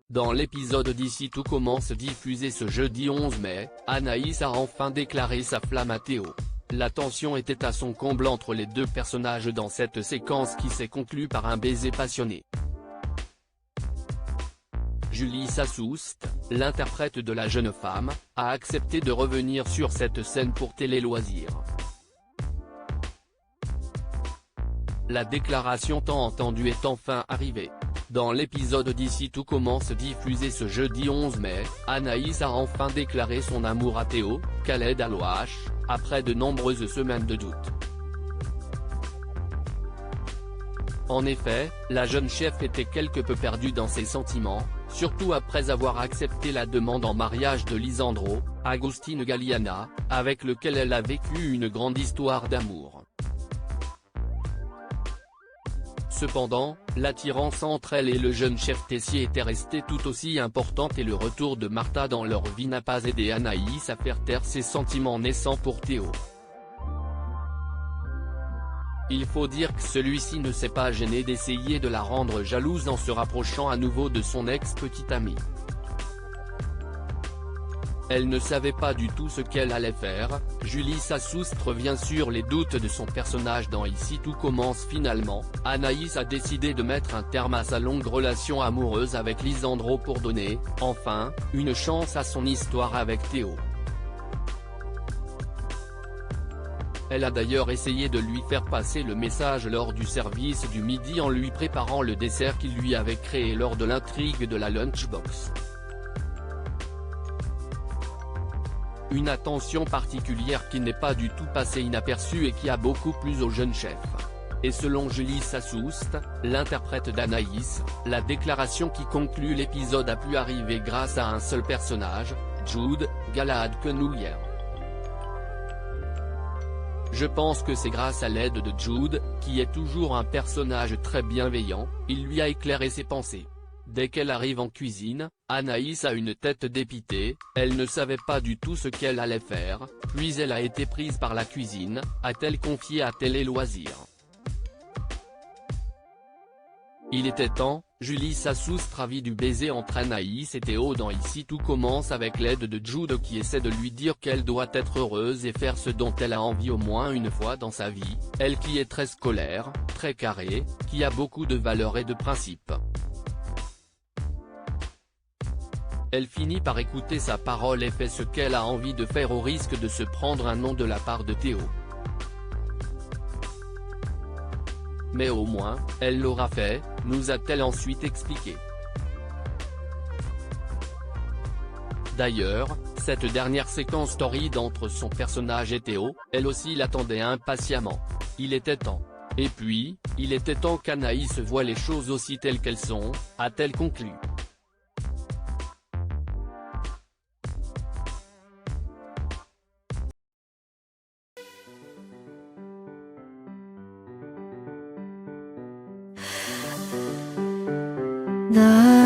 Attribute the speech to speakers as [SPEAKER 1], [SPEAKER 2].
[SPEAKER 1] Dans l'épisode d'Ici tout commence diffusé ce jeudi 11 mai, Anaïs a enfin déclaré sa flamme à Théo. La tension était à son comble entre les deux personnages dans cette séquence qui s'est conclue par un baiser passionné. Julie Sassoust, l'interprète de la jeune femme, a accepté de revenir sur cette scène pour Télé Loisirs. La déclaration tant entendue est enfin arrivée. Dans l'épisode d'Ici tout commence diffusé ce jeudi 11 mai, Anaïs a enfin déclaré son amour à Théo, Khaled Alouache, après de nombreuses semaines de doute. En effet, la jeune chef était quelque peu perdue dans ses sentiments, surtout après avoir accepté la demande en mariage de Lisandro, Agustin Galliana, avec lequel elle a vécu une grande histoire d'amour. Cependant, l'attirance entre elle et le jeune chef Tessier était restée tout aussi importante et le retour de Martha dans leur vie n'a pas aidé Anaïs à faire taire ses sentiments naissants pour Théo. Il faut dire que celui-ci ne s'est pas gêné d'essayer de la rendre jalouse en se rapprochant à nouveau de son ex-petite amie. Elle ne savait pas du tout ce qu'elle allait faire. Julie Sassoust revient sur les doutes de son personnage dans Ici tout commence finalement. Anaïs a décidé de mettre un terme à sa longue relation amoureuse avec Lisandro pour donner, enfin, une chance à son histoire avec Théo. Elle a d'ailleurs essayé de lui faire passer le message lors du service du midi en lui préparant le dessert qu'il lui avait créé lors de l'intrigue de la lunchbox. Une attention particulière qui n'est pas du tout passée inaperçue et qui a beaucoup plu au jeune chef. Et selon Julie Sassoust, l'interprète d'Anaïs, la déclaration qui conclut l'épisode a pu arriver grâce à un seul personnage, Jude Galahad Quenoulier. Je pense que c'est grâce à l'aide de Jude, qui est toujours un personnage très bienveillant, il lui a éclairé ses pensées. Dès qu'elle arrive en cuisine, Anaïs a une tête dépitée, elle ne savait pas du tout ce qu'elle allait faire, puis elle a été prise par la cuisine, a-t-elle confié à Télé Loisirs. Il était temps, Julie Sassoust ravie du baiser entre Anaïs et Théo dans Ici tout commence avec l'aide de Jude qui essaie de lui dire qu'elle doit être heureuse et faire ce dont elle a envie au moins une fois dans sa vie, elle qui est très scolaire, très carrée, qui a beaucoup de valeurs et de principes. Elle finit par écouter sa parole et fait ce qu'elle a envie de faire au risque de se prendre un nom de la part de Théo. Mais au moins, elle l'aura fait, nous a-t-elle ensuite expliqué. D'ailleurs, cette dernière séquence torride entre son personnage et Théo, elle aussi l'attendait impatiemment. Il était temps. Et puis, il était temps qu'Anaïs voie les choses aussi telles qu'elles sont, a-t-elle conclu.
[SPEAKER 2] 나